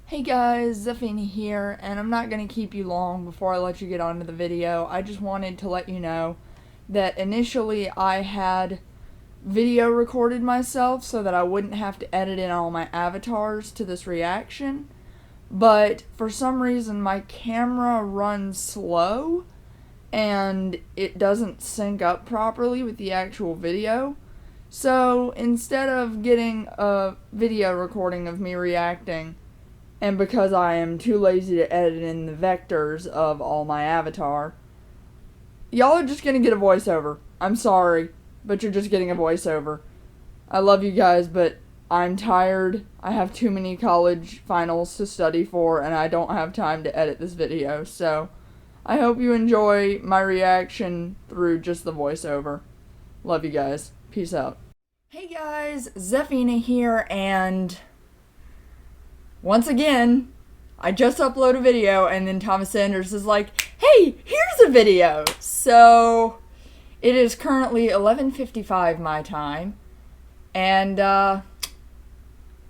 Hey guys, Xephina here, and I'm not going to keep you long before I let you get on to the video. I just wanted to let you know that initially I had video recorded myself so that I wouldn't have to edit in all my avatars to this reaction, but for some reason my camera runs slow and it doesn't sync up properly with the actual video. So instead of getting a video recording of me reacting, and because I am too lazy to edit in the vectors of all my avatar, y'all are just gonna get a voiceover. I'm sorry, but you're just getting a voiceover. I love you guys, but I'm tired. I have too many college finals to study for, and I don't have time to edit this video, so I hope you enjoy my reaction through just the voiceover. Love you guys. Peace out. Hey guys, Xephina here, and once again, I just uploaded a video, and then Thomas Sanders is like, hey, here's a video! So, it is currently 11:55 my time, and,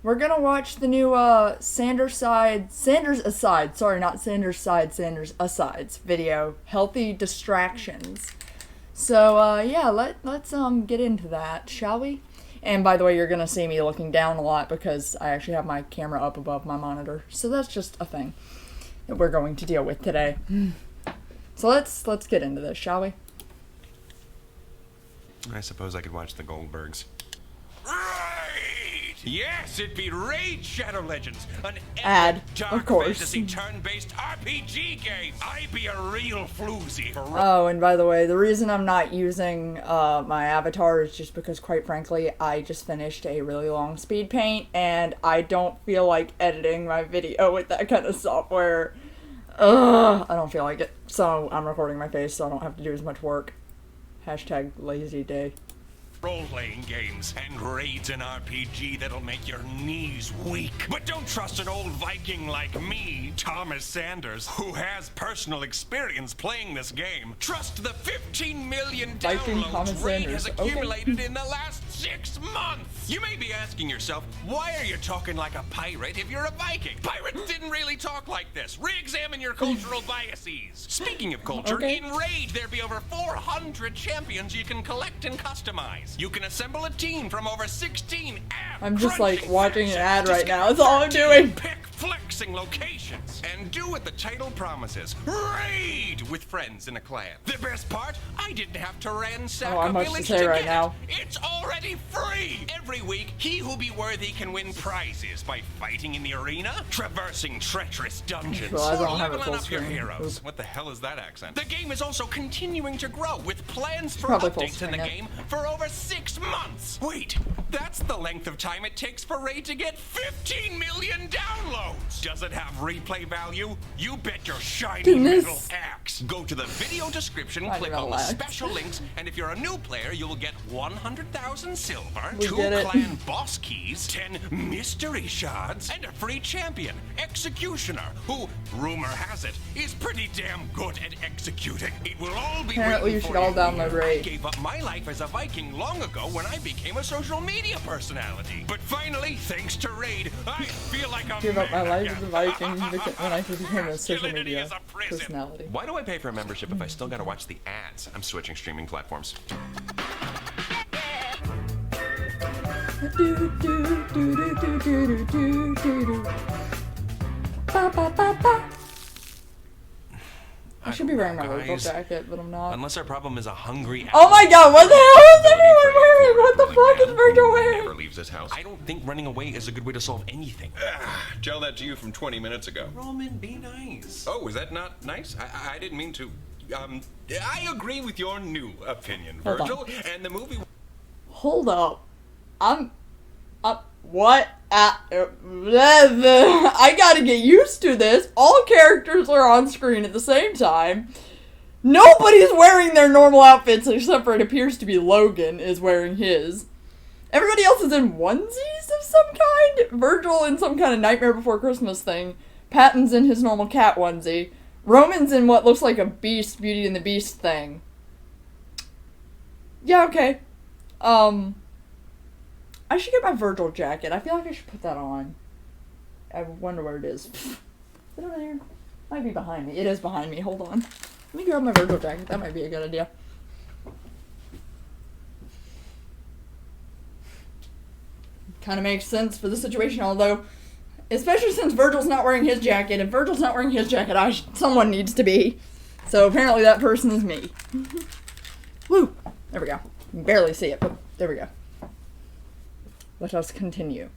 we're gonna watch the new, Sanders Asides video, Healthy Distractions. So, yeah, let's get into that, shall we? And by the way, you're gonna see me looking down a lot because I actually have my camera up above my monitor. So that's just a thing that we're going to deal with today. So let's get into this, shall we? I suppose I could watch the Goldbergs. Right! Yes, it'd be Raid Shadow Legends, an Ad, dark of course. fantasy turn-based RPG game. I'd be a real floozy for Oh, and by the way, the reason I'm not using my avatar is just because, quite frankly, I just finished a really long speed paint, and I don't feel like editing my video with that kind of software. I don't feel like it. So I'm recording my face so I don't have to do as much work. Hashtag lazy day. role-playing games, and Raid's an RPG that'll make your knees weak. But don't trust an old Viking like me, Thomas Sanders, who has personal experience playing this game. Trust the 15 million Viking Thomas downloads Raid Sanders. has accumulated in the last 6 months. You may be asking yourself, why are you talking like a pirate if you're a Viking? Pirates didn't really talk like this. Re-examine your cultural biases. Speaking of culture, in Raid there be over 400 champions you can collect and customize. You can assemble a team from over 16 I'm just like watching an ad right now. That's all I'm doing. Pick flexing locations and do what the title promises. Raid with friends in a clan. The best part, I didn't have to ransack a village to right get now. it. It's already free. Every week, he who be worthy can win prizes by fighting in the arena, traversing treacherous dungeons, Well, I or don't have it leveling full up your screen. heroes. What the hell is that accent? The game is also continuing to grow with plans for Probably full updates in the screen, game for over 6 months. Wait, that's the length of time it takes for Raid to get 15 million downloads. Does it have replay value? You bet your shiny metal axe. Go to the video description, click on the special links, and if you're a new player, you'll get 100,000 silver, 2 clan boss keys, 10 mystery shards, and a free champion, Executioner, who, rumor has it, is pretty damn good at executing. It will all be Apparently you should all download Raid. I gave up my life as a Viking long ago when I became a social media personality. But finally, thanks to Raid, I feel like I'm Give up my life as a Viking when I became a social media personality. Why do I pay for a membership if I still gotta watch the ads? I'm switching streaming platforms. I should be wearing my local jacket, but I'm not. Unless our problem is a hungry. Oh my god, what the hell is everyone wearing? What the fuck is Virgil wearing? Never leaves this house. I don't think running away is a good way to solve anything. Tell that to you from 20 minutes ago. Roman, be nice. Oh, is that not nice? I didn't mean to. I agree with your new opinion, Virgil. And the movie. Hold up. What? I gotta get used to this. All characters are on screen at the same time. Nobody's wearing their normal outfits except for it appears to be Logan is wearing his. Everybody else is in onesies of some kind. Virgil in some kind of Nightmare Before Christmas thing. Patton's in his normal cat onesie. Roman's in what looks like a Beast, Beauty and the Beast thing. Yeah, okay. I should get my Virgil jacket. I feel like I should put that on. I wonder where it is. Is it over there? Might be behind me. It is behind me. Hold on. Let me grab my Virgil jacket. That might be a good idea. Kind of makes sense for the situation, although, especially since Virgil's not wearing his jacket. If Virgil's not wearing his jacket, someone needs to be. So apparently that person is me. Woo! There we go. You can barely see it, but there we go. Let us continue.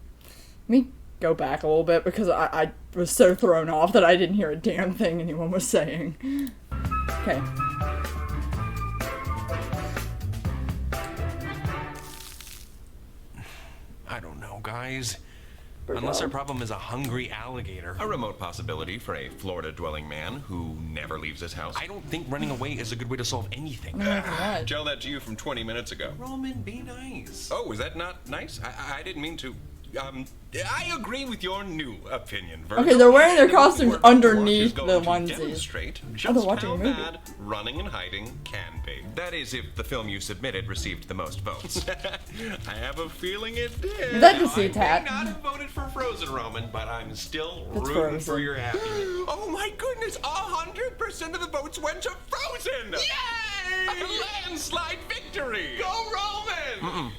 Let me go back a little bit because I was so thrown off that I didn't hear a damn thing anyone was saying. Okay. I don't know, guys. Virgil. Unless our problem is a hungry alligator. A remote possibility for a Florida-dwelling man who never leaves his house. I don't think running away is a good way to solve anything. Tell that to you from 20 minutes ago. Roman, be nice. Oh, is that not nice? I didn't mean to. I agree with your new opinion, Virgil. Okay, they're wearing their And the movie costumes we're going to watch underneath is going the to onesies. demonstrate Oh, just they're watching how a movie. bad running and hiding can be. That is, if the film you submitted received the most votes. I have a feeling it did. Is that deceit I hat? may not have voted for Frozen, Roman, but I'm still It's rooting for Frozen. your happiness. Oh my goodness! 100% of the votes went to Frozen. Yay! A landslide victory. Go Roman!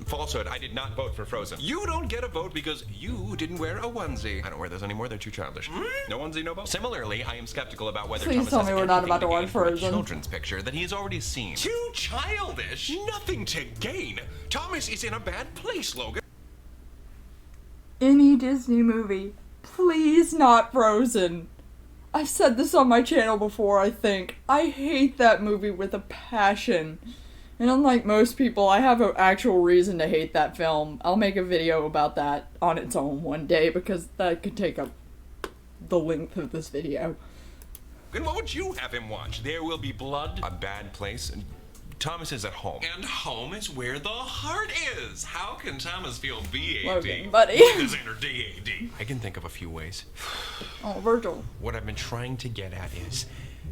Falsehood. I did not vote for Frozen. You don't get a vote because you didn't wear a onesie. I don't wear those anymore. They're too childish. No onesie, no vote. Similarly, I am skeptical about whether Please Thomas tell has me we're not anything about to to watch gain from a Frozen. children's picture that he has already seen. Too childish. Nothing to gain. Thomas is in a bad place, Logan. Any Disney movie, please not Frozen. I've said this on my channel before, I think. I hate that movie with a passion. And unlike most people, I have an actual reason to hate that film. I'll make a video about that on its own one day because that could take up the length of this video. And what would you have him watch? There Will Be Blood? A Bad Place? And Thomas is at home. And home is where the heart is. How can Thomas feel BAD? Logan, buddy. His inner DAD. I can think of a few ways. Oh, Virgil. What I've been trying to get at is,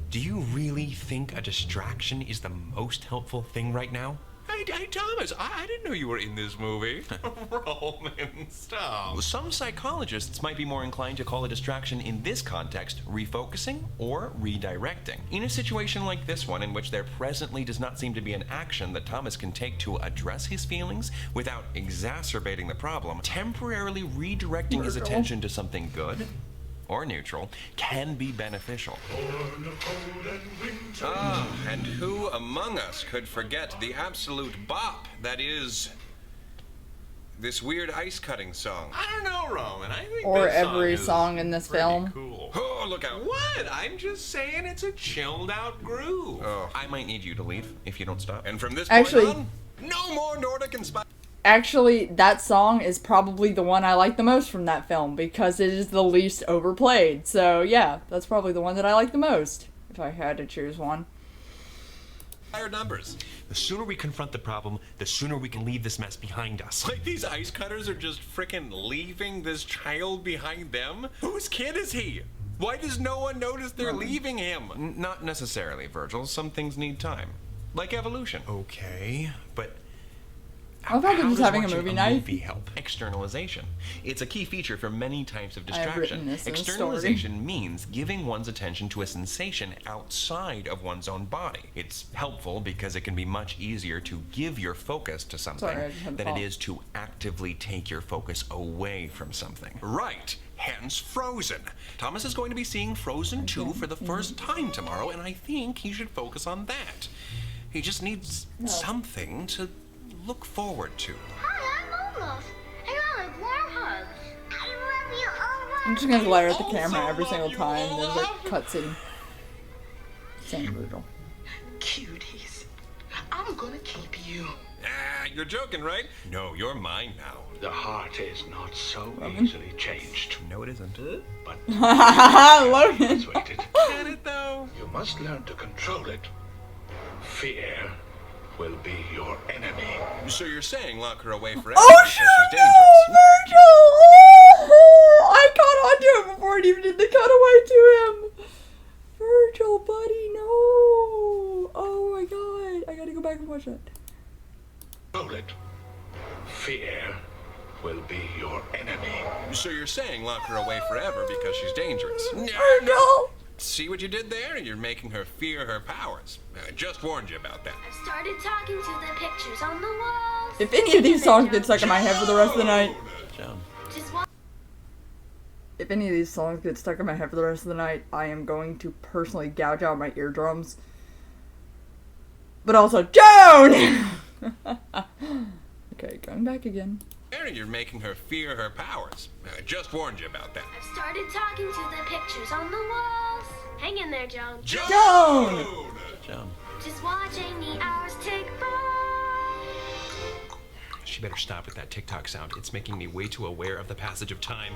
do you really think a distraction is the most helpful thing right now? Hey, Thomas, I didn't know you were in this movie. Roman, stop. Some psychologists might be more inclined to call a distraction in this context refocusing or redirecting. In a situation like this one, in which there presently does not seem to be an action that Thomas can take to address his feelings without exacerbating the problem, temporarily redirecting his attention to something good or neutral can be beneficial. And who among us could forget the absolute bop that is this weird ice cutting song? I don't know, Roman. I think Or this every song, song in this film. cool. Oh, look out. What? I'm just saying it's a chilled out groove. Oh, I might need you to leave if you don't stop. And from this Actually- point on, no more Nordic inspired. Actually, that song is probably the one I like the most from that film because it is the least overplayed. So yeah, that's probably the one that I like the most, if I had to choose one. Higher numbers. The sooner we confront the problem, the sooner we can leave this mess behind us. Like these ice cutters are just frickin' leaving this child behind them? Whose kid is he? Why does no one notice they're leaving him? Not necessarily, Virgil. Some things need time. Like evolution. Okay, but I thought they were just having a watching movie night. movie help? Externalization. It's a key feature for many types of I have distraction. written this in a story. Externalization means giving one's attention to a sensation outside of one's own body. It's helpful because it can be much easier to give your focus to something Sorry, I just had to than it fall. is to actively take your focus away from something. Right. Hence Frozen. Thomas is going to be seeing Frozen 2 for the first time tomorrow, and I think he should focus on that. He just needs something to look forward to. Hi, I'm Olaf, and I like warm hugs. I love you, Olaf. I'm just gonna glare at the Also camera every love single you, time there's a Olaf. cutscene. Same Virgil. Cuties, I'm gonna keep you. Ah, you're joking, right? No, you're mine now. The heart is not so Roman? easily changed, No, it isn't. but Logan. persuaded. Get it, though? You must learn to control it. Fear will be your enemy. So you're saying lock her away forever Oh because shoot, she's no, dangerous? Virgil! Oh, I caught onto him before it even did the cutaway to him. Virgil, buddy, no. Oh my god, I gotta go back and watch that. Hold it. Fear will be your enemy. So you're saying lock her away forever because she's dangerous? Virgil! See what you did there? You're making her fear her powers. I just warned you about that. I've started talking to the pictures on the walls. If any of these songs get stuck in my head for the rest of the night, Just wa- if any of these songs get stuck in my head for the rest of the night, I am going to personally gouge out my eardrums. But also, Joan! Okay, going back again. You're making her fear her powers. I just warned you about that. I've started talking to the pictures on the walls. Hang in there, Joan. Joan! Just watching the hours tick by. She better stop with that TikTok sound. It's making me way too aware of the passage of time.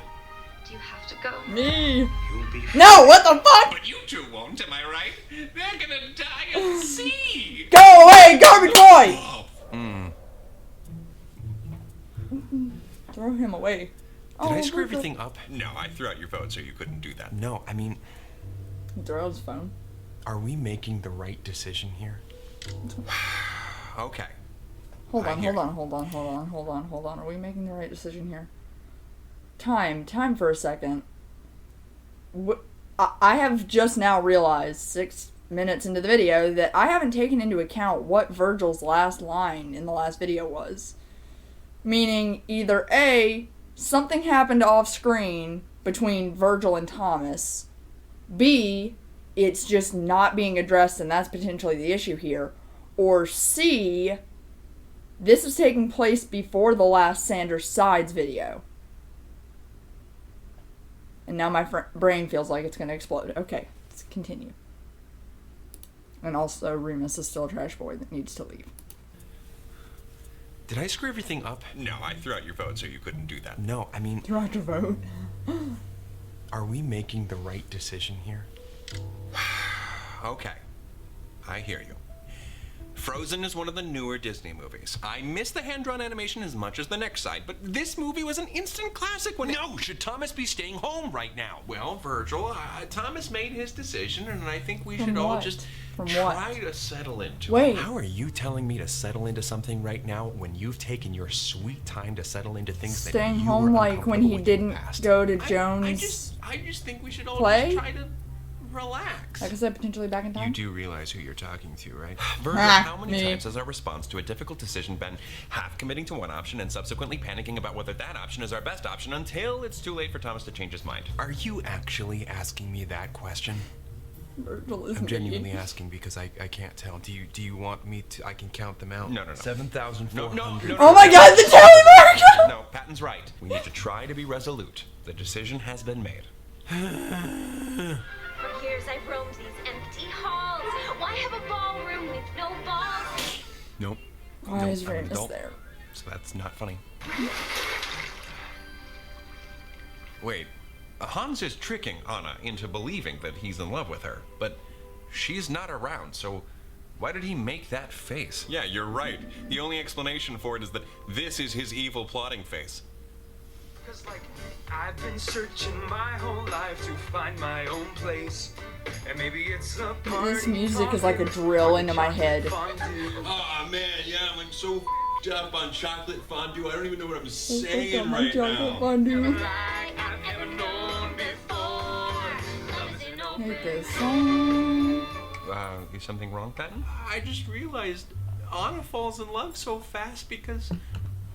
Do you have to go? Me! You'll be No, what the fuck? But you two won't, am I right? They're gonna die at sea. Go away, garbage boy! Throw him away. Did I screw Virgil. everything up? No, I threw out your vote so you couldn't do that. No, I mean, Throw out his phone. are we making the right decision here? Okay. Hold I on, hear hold on. Are we making the right decision here? Time for a second. I have just now realized, 6 minutes into the video, that I haven't taken into account what Virgil's last line in the last video was. Meaning, either A, something happened off screen between Virgil and Thomas. B, it's just not being addressed and that's potentially the issue here. Or C, this is taking place before the last Sandra Sides video. And now my brain feels like it's going to explode. Okay, let's continue. And also, Remus is still a trash boy that needs to leave. Did I screw everything up? No, I threw out your vote so you couldn't do that. No, I mean, Throw out your vote. are we making the right decision here? Okay. I hear you. Frozen is one of the newer Disney movies. I miss the hand-drawn animation as much as the next side, but this movie was an instant classic when No, should Thomas be staying home right now? Well, Virgil, Thomas made his decision, and I think we should all what? just From try what? to settle into Wait. it. How are you telling me to settle into something right now when you've taken your sweet time to settle into things Staying that you home were like when uncomfortable he with in the didn't past? go to Joan's I just think we should all play? just try to relax. Like I said, potentially back in time. You do realize who you're talking to, right? Virgil, Ah, how many me. times has our response to a difficult decision been half committing to one option and subsequently panicking about whether that option is our best option until it's too late for Thomas to change his mind? Are you actually asking me that question? Virgil is I'm genuinely me. asking because I can't tell. Do you want me to? I can count them out. No. 7,400. No. Oh my god, the tally mark! No, Patton's right. We need to try to be resolute. The decision has been made. For years I've roamed these empty halls. Why have a ballroom with no balls? Nope. Why Nope, is I'm an Remus adult, there? So that's not funny. Wait, Hans is tricking Anna into believing that he's in love with her, but she's not around, so why did he make that face? Yeah, you're right. The only explanation for it is that this is his evil plotting face. Cause like I've been searching my whole life to find my own place. And maybe it's the This music is like a drill into my head. Oh man, yeah, I'm like so f***ed up on chocolate fondue. I don't even know what I'm saying My right chocolate now. fondue. I've never known before. Love is an I open hate this song. Is something wrong, Patton? I just realized Anna falls in love so fast because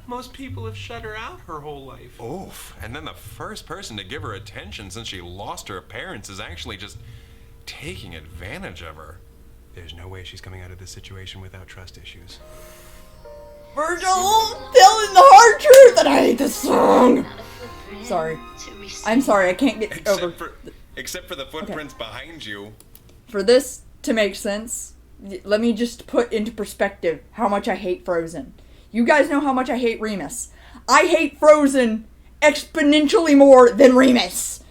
most people have shut her out her whole life. Oof. And then the first person to give her attention since she lost her parents is actually just taking advantage of her. There's no way she's coming out of this situation without trust issues. Virgil, telling the hard truth that I hate this song. Sorry. I'm sorry, I can't get over. Except for the footprints behind you. For this to make sense, let me just put into perspective how much I hate Frozen. You guys know how much I hate Remus. I hate Frozen exponentially more than Remus.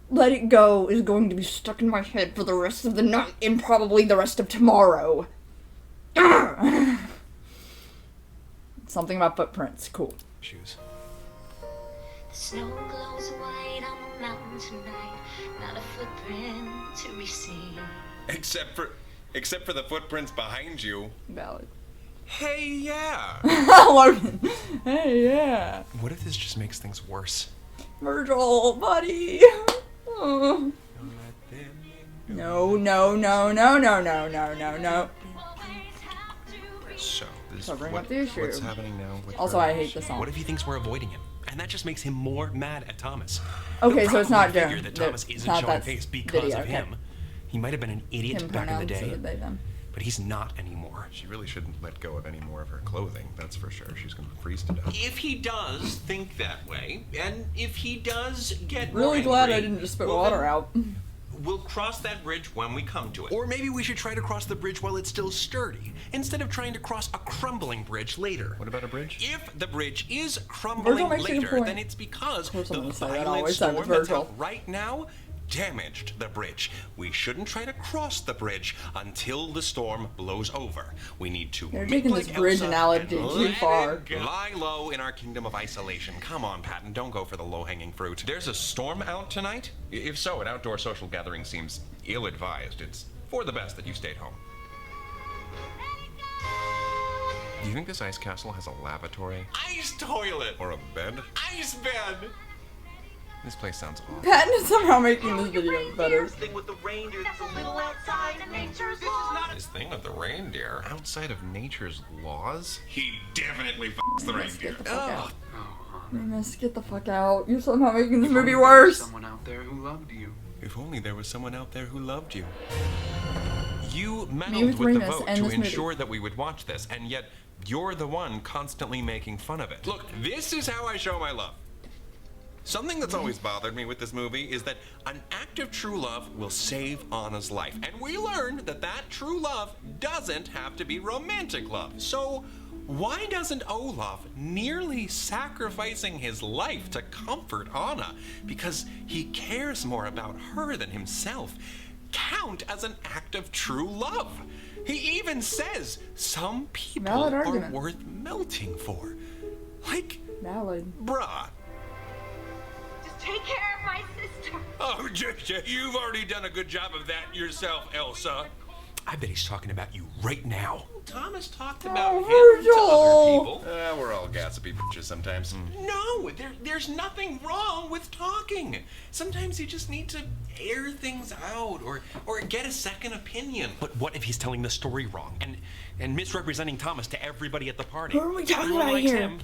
Let It Go is going to be stuck in my head for the rest of the night and probably the rest of tomorrow. Something about footprints. Cool. Shoes. The snow glows white on the mountain tonight. Not a footprint to be seen. Except for the footprints behind you. Valid. Hey, yeah. Logan. Hey, yeah. What if this just makes things worse? Virgil, buddy. Oh. No, no, no, no, no, no, no, no, no. So, this Covering up the issue. what's happening now with Also, her? I hate the song. What if he thinks we're avoiding him? And that just makes him more mad at Thomas. Okay, He'll so it's not probably figure Darren. that Thomas It's isn't not showing that face because video, of okay. him. He might have been an idiot Him back in the pronouns, so day, that they them. but he's not anymore. She really shouldn't let go of any more of her clothing, that's for sure. She's gonna freeze to death. If he does think that way, and if he does get Really more glad I angry, didn't just spit well, water then out. We'll cross that bridge when we come to it. Or maybe we should try to cross the bridge while it's still sturdy, instead of trying to cross a crumbling bridge later. What about a bridge? If the bridge is crumbling Virgil makes a good later, point. then it's because Of course I'm the gonna say that. I violent always said with storm that's Virgil. out right now damaged the bridge. We shouldn't try to cross the bridge until the storm blows over. We need to You're make taking this like bridge Elsa analogy and too let far. it go. Lie low in our kingdom of isolation. Come on, Patton, don't go for the low-hanging fruit. There's a storm out tonight? If so, an outdoor social gathering seems ill-advised. It's for the best that you stayed home. Do you think this ice castle has a lavatory? Ice toilet! Or a bed? Ice bed! This place sounds awful. Patton is somehow making this video better. Thing with the reindeer. That's a little outside of nature's law. This thing with the reindeer. Outside of nature's laws? He definitely f***s the Let's get reindeer. the fuck out. Oh, Miss, get the fuck out. You're somehow making this if movie only there was worse. Someone out there who loved you. If only there was someone out there who loved you. You with meddled with the Remus vote and to this movie. ensure that we would watch this, and yet you're the one constantly making fun of it. Look, this is how I show my love. Something that's always bothered me with this movie is that an act of true love will save Anna's life. And we learn that that true love doesn't have to be romantic love. So why doesn't Olaf, nearly sacrificing his life to comfort Anna because he cares more about her than himself, count as an act of true love? He even says some people Valid are argument. worth melting for. Like, Valid. bruh. Just take care of my sister. Oh, you've already done a good job of that yourself, Elsa. I bet he's talking about you right now. Thomas talked about him to other people. We're all gossipy bitches sometimes. No, there's nothing wrong with talking. Sometimes you just need to air things out or get a second opinion. But what if he's telling the story wrong and misrepresenting Thomas to everybody at the party? What are we talking Everyone about likes here? him.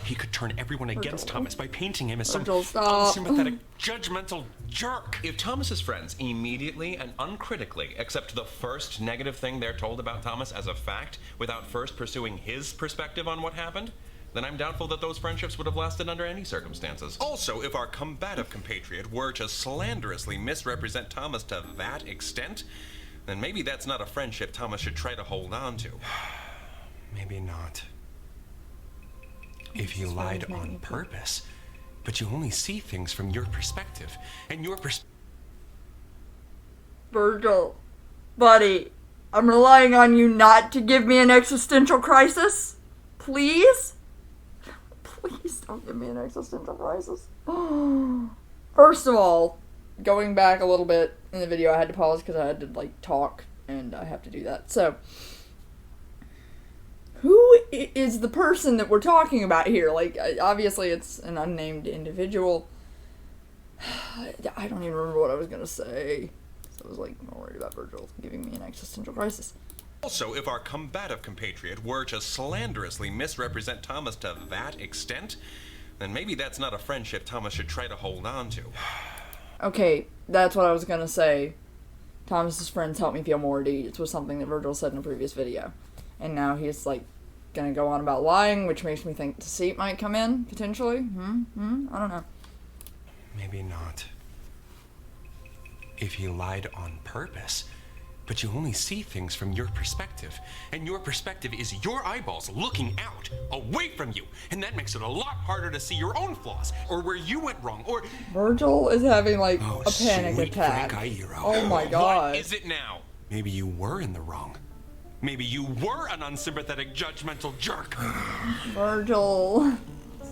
He could turn everyone against Thomas by painting him as some Virgil, stop. unsympathetic, judgmental jerk. If Thomas's friends immediately and uncritically accept the first negative thing they're told about Thomas as a fact without first pursuing his perspective on what happened, then I'm doubtful that those friendships would have lasted under any circumstances. Also, if our combative compatriot were to slanderously misrepresent Thomas to that extent, then maybe that's not a friendship Thomas should try to hold on to. Maybe not. If he lied on purpose, but you only see things from your perspective, and your Virgil, buddy, I'm relying on you not to give me an existential crisis. Please? Please don't give me an existential crisis. First of all, going back a little bit in the video, I had to pause because I had to, like, talk, and I have to do that. So, who is the person that we're talking about here? Like, obviously it's an unnamed individual. I don't even remember what I was gonna say. So I was, like, more worried about Virgil giving me an existential crisis. Also, if our combative compatriot were to slanderously misrepresent Thomas to that extent, then maybe that's not a friendship Thomas should try to hold on to. Okay, that's what I was gonna say. Thomas's friends help me feel more at ease was something that Virgil said in a previous video. And now he's, like, gonna go on about lying, which makes me think deceit might come in, potentially. I don't know. Maybe not. If he lied on purpose, but you only see things from your perspective, and your perspective is your eyeballs looking out, away from you, and that makes it a lot harder to see your own flaws, or where you went wrong, or... Virgil is having, like, a panic attack. Oh my god. What is it now? Maybe you were in the wrong. Maybe you were an unsympathetic, judgmental jerk. Virgil.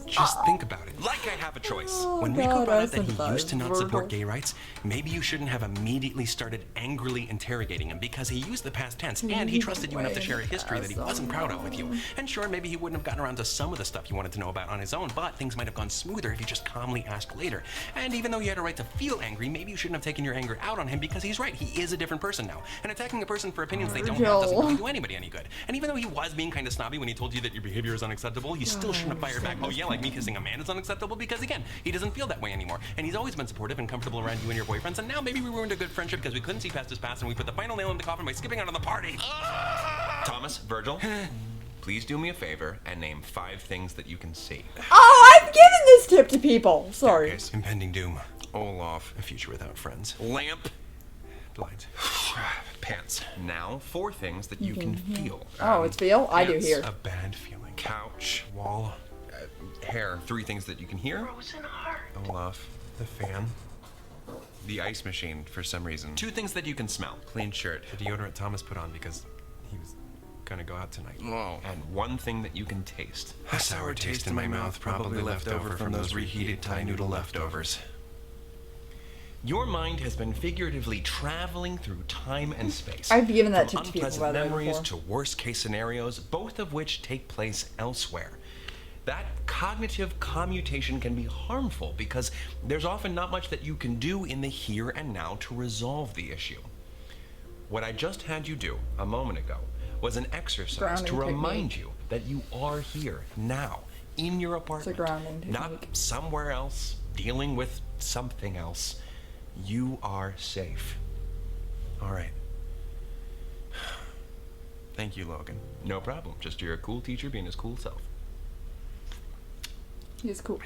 Just think about it. Like I have a choice. Oh, When Rico God, brought I up that he sympathize used to not with support Virgil. gay rights, maybe you shouldn't have immediately started angrily interrogating him because he used the past tense and he trusted you enough to share a history that he wasn't proud of with you. And sure, maybe he wouldn't have gotten around to some of the stuff you wanted to know about on his own, but things might have gone smoother if you just calmly asked later. And even though you had a right to feel angry, maybe you shouldn't have taken your anger out on him because he's right. He is a different person now. And attacking a person for opinions they don't have doesn't really do anybody any good. And even though he was being kind of snobby when he told you that your behavior is unacceptable, you still shouldn't have fired back. Oh yeah, like me kissing a man is unacceptable because again, he doesn't feel that way anymore. And he's always been supportive and comfortable around you and your boyfriends. And now maybe we ruined a good friendship because we couldn't see past his past and we put the final nail in the coffin by skipping out on the party. Thomas, Virgil, please do me a favor and name 5 things that you can see. Oh, I've given this tip to people. Sorry. Staircase, impending doom. Olaf, a future without friends. Lamp, blinds, pants. Now 4 things that you can feel. Oh, it's feel? I do Pants, hear. a bad feeling. Couch, wall, hair. 3 things that you can hear. Frozen heart. Olaf, the fan, the ice machine for some reason. 2 things that you can smell. Clean shirt. The deodorant Thomas put on because he was gonna go out tonight. Whoa. And 1 thing that you can taste. A sour taste in my mouth, probably left over from those reheated Thai noodle leftovers. Your mind has been figuratively traveling through time and space. I've given that from tip to people, unpleasant by the way, memories before. to worst case scenarios, both of which take place elsewhere. That cognitive commutation can be harmful because there's often not much that you can do in the here and now to resolve the issue. What I just had you do a moment ago was an exercise to Grounding remind technique. you that you are here now in your apartment, grounding not technique. somewhere else dealing with something else. You are safe. All right. Thank you, Logan. No problem. Just you're a cool teacher being his cool self. He's cool.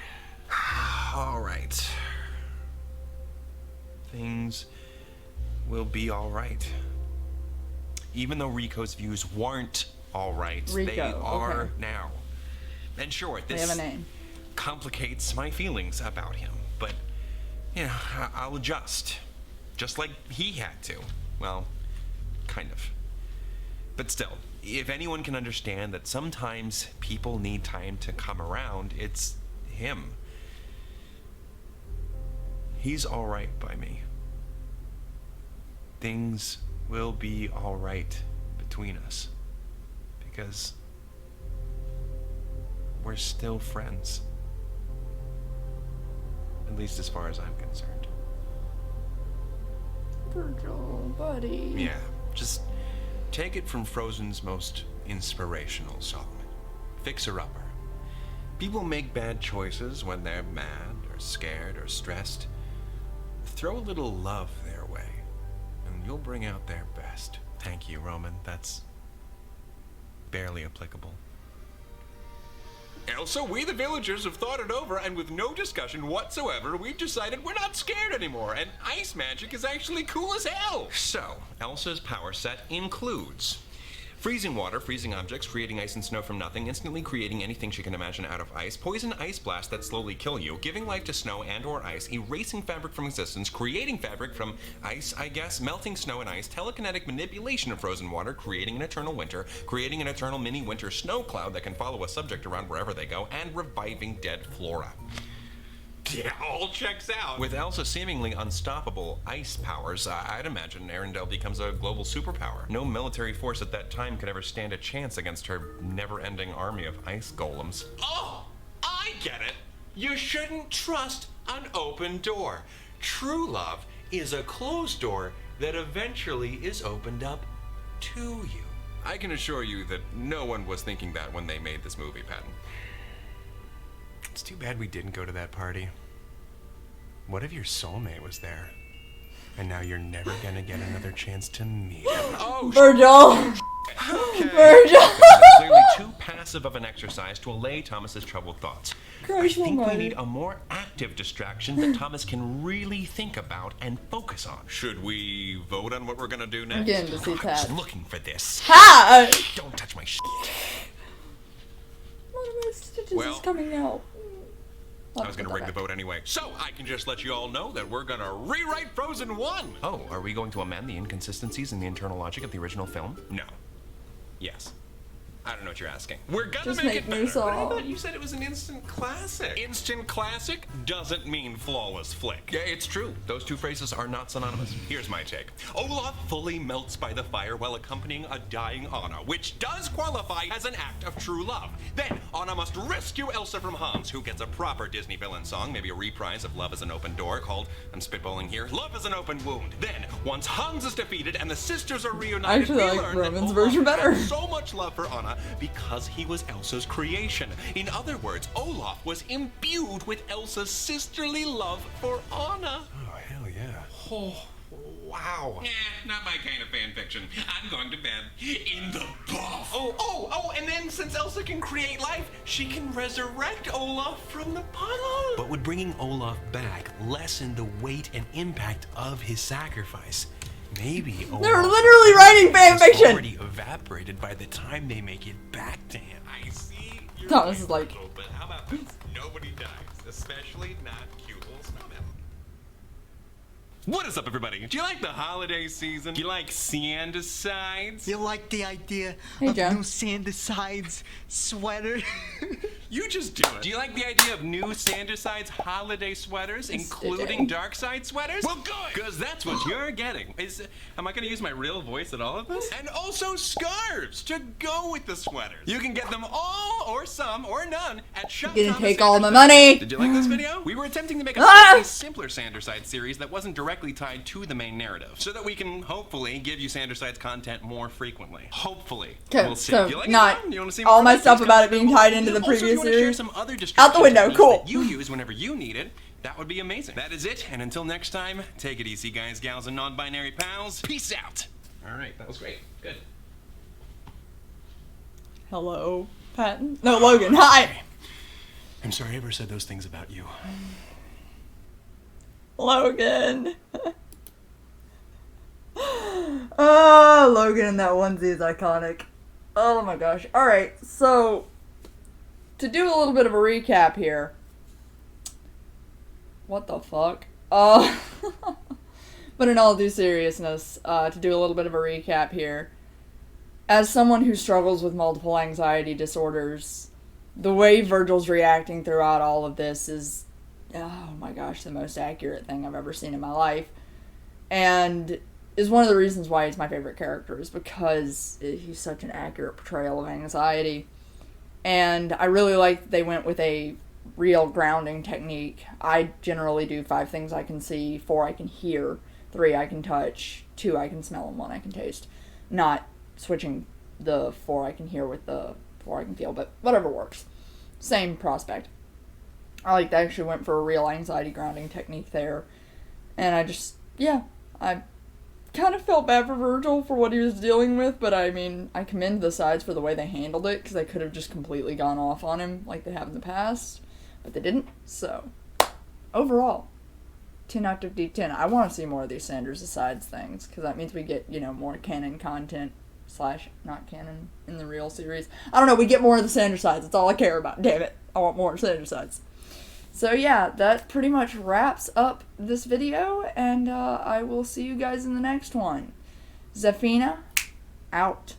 All right. Things will be all right. Even though Rico's views weren't all right, they are okay. now. And sure, They have this a name. complicates my feelings about him, but, you know, I'll adjust. Just like he had to. Well, kind of. But still, if anyone can understand that sometimes people need time to come around, it's him. He's all right by me. Things will be all right between us because we're still friends. At least as far as I'm concerned. Virgil, buddy. Yeah, just take it from Frozen's most inspirational song, Fixer Upper. People make bad choices when they're mad or scared or stressed. Throw a little love their way, and you'll bring out their best. Thank you, Roman. That's barely applicable. Elsa, we the villagers have thought it over, and with no discussion whatsoever, we've decided we're not scared anymore, and ice magic is actually cool as hell. So, Elsa's power set includes freezing water, freezing objects, creating ice and snow from nothing, instantly creating anything she can imagine out of ice, poison ice blast that slowly kill you, giving life to snow and or ice, erasing fabric from existence, creating fabric from ice, I guess, melting snow and ice, telekinetic manipulation of frozen water, creating an eternal winter, creating an eternal mini winter snow cloud that can follow a subject around wherever they go, and reviving dead flora. Yeah, all checks out. With Elsa seemingly unstoppable ice powers, I'd imagine Arendelle becomes a global superpower. No military force at that time could ever stand a chance against her never-ending army of ice golems. Oh, I get it. You shouldn't trust an open door. True love is a closed door that eventually is opened up to you. I can assure you that no one was thinking that when they made this movie, Patton. It's too bad we didn't go to that party. What if your soulmate was there? And now you're never gonna get another chance to meet him. Oh, Virgil! okay. Virgil! Clearly too passive of an exercise to allay Thomas's troubled thoughts. I think we need a more active distraction that Thomas can really think about and focus on. Should we vote on what we're gonna do next? I'm getting to see I was Pat. looking for this. Ha! Don't touch my shit. One of my stitches Well, is coming out. I was gonna rig the vote anyway. So, I can just let you all know that we're gonna rewrite Frozen 1! Oh, are we going to amend the inconsistencies in the internal logic of the original film? No. Yes. I don't know what you're asking. We're gonna Just make make it new better. But I songs. thought you said it was an instant classic. Instant classic doesn't mean flawless flick. Yeah, it's true. Those two phrases are not synonymous. Here's my take. Olaf fully melts by the fire while accompanying a dying Anna, which does qualify as an act of true love. Then Anna must rescue Elsa from Hans, who gets a proper Disney villain song, maybe a reprise of Love is an Open Door called, I'm spitballing here, Love is an Open Wound. Then, once Hans is defeated and the sisters are reunited, I actually we like learn that Roman's Olaf version better. had so much love for Anna because he was Elsa's creation. In other words, Olaf was imbued with Elsa's sisterly love for Anna. Oh, hell yeah. Oh, wow. Not my kind of fan fiction. I'm going to bed. In the buff. Oh, and then since Elsa can create life, she can resurrect Olaf from the puddle. But would bringing Olaf back lessen the weight and impact of his sacrifice? Maybe Olaf They're literally writing fan has fiction. already evaporated by the time they make it back to him. I see. Thomas is like, But how about this? Nobody dies, especially not cute little snowmen. What is up, everybody? Do you like the holiday season? Do you like Sandicides? You like the idea Hey, of John. new Sandicides sweater? You just do it. Do you like the idea of new Sandicides holiday sweaters, including dark side sweaters? Well, good, because that's what you're getting. Am I going to use my real voice at all of this? And also scarves to go with the sweaters. You can get them all, or some, or none, at Shop You're gonna Thomas take all my Sanders. money. Did you like this video? We were attempting to make a Ah! slightly simpler Sanderside series that wasn't directly tied to the main narrative, so that we can hopefully give you Sanderside's content more frequently. Hopefully. Okay, We'll see. so Do you like not it now? You wanna see all more my of stuff these about it comments being below? tied into the Also, if previous you wanna share series. some other Out the window, techniques cool. that you use whenever you need it, that would be amazing. That is it, and until next time, take it easy, guys, gals, and non-binary pals. Peace out. All right, that was great. Good. hello, Patton. No, Logan. Hi, I'm sorry I ever said those things about you. Logan. Oh, Logan in that onesie is iconic. Oh my gosh. All right, so to do a little bit of a recap here. What the fuck? But in all due seriousness, to do a little bit of a recap here. As someone who struggles with multiple anxiety disorders, the way Virgil's reacting throughout all of this is, oh my gosh, the most accurate thing I've ever seen in my life. And is one of the reasons why he's my favorite character, is because he's such an accurate portrayal of anxiety. And I really like that they went with a real grounding technique. I generally do 5 things I can see, 4 I can hear, 3 I can touch, 2 I can smell, and 1 I can taste. Not switching the 4 I can hear with the 4 I can feel, but whatever works. Same prospect. I like they actually went for a real anxiety grounding technique there. And I just, yeah, I kind of felt bad for Virgil for what he was dealing with, but I mean, I commend the sides for the way they handled it, because they could have just completely gone off on him like they have in the past, but they didn't. So, overall, 10 out of 10. I want to see more of these Sanders Asides things, because that means we get, you know, more canon content, / not canon in the real series. I don't know, we get more of the Sanders sides. That's all I care about. Damn it. I want more Sanders sides. So yeah, that pretty much wraps up this video, and I will see you guys in the next one. Xephina, out.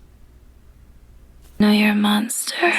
Know you're a monster.